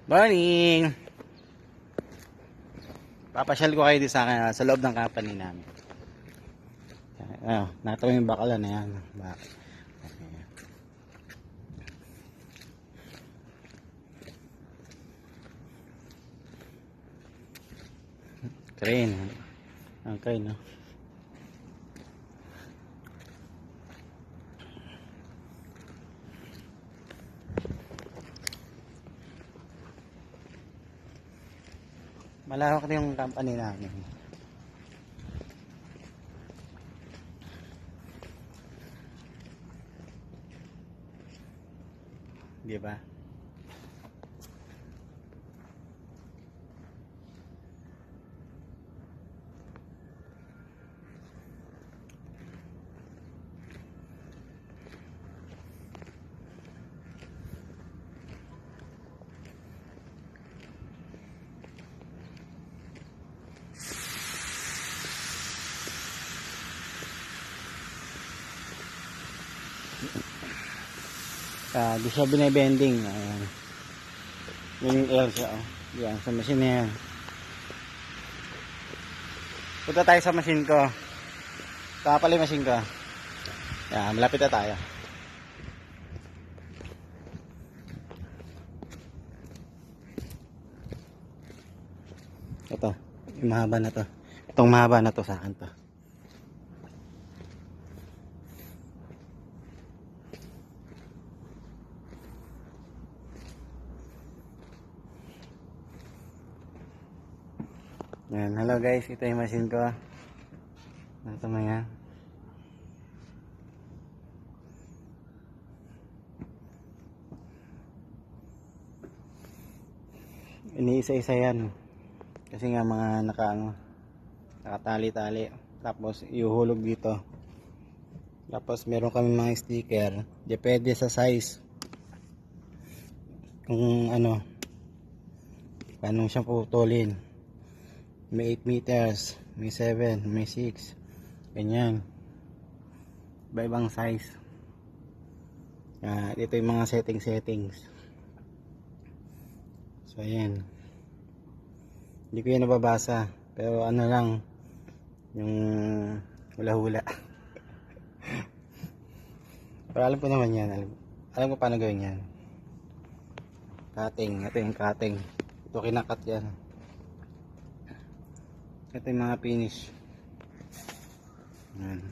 Morning! Papasyal ko kayo din sa loob ng company namin. Nakita yung bakalan na yan. Bakit? Crane. Ang crane, no? Malawak na yung company namin. Di ba? Di siya binibending. Ayan. Yun yung air siya. Oh. Yan, sa machine na yan. Punta tayo sa machine ko. Tama pala yung machine ko. Yan, malapit na tayo. Ito, yung mahaba na to. Itong mahaba na to sa akin to. Yan, hello guys, ito yung machine ko. Ito na yan. Iniisa-isa yan. Kasi nga mga nakatali-tali. Tapos ihuhulog dito. Tapos meron kami mga sticker. Depende sa size. Kung ano, paano siya putulin. May 8 meters, may 7, may 6. Ganyan. Iba-ibang size. Dito yung mga settings. So ayan. Hindi ko yan nababasa. Pero ano lang, yung hula-hula. Pero alam ko naman yan. Alam ko paano gawin yan. Cutting. Ito yung cutting. Ito kinakat yan. Ito yung mga finish. Ayan.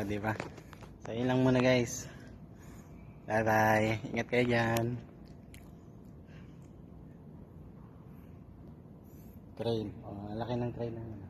Diba? So yun lang muna guys. Bye bye. Ingat kayo dyan. Crane. Laki ng crane na.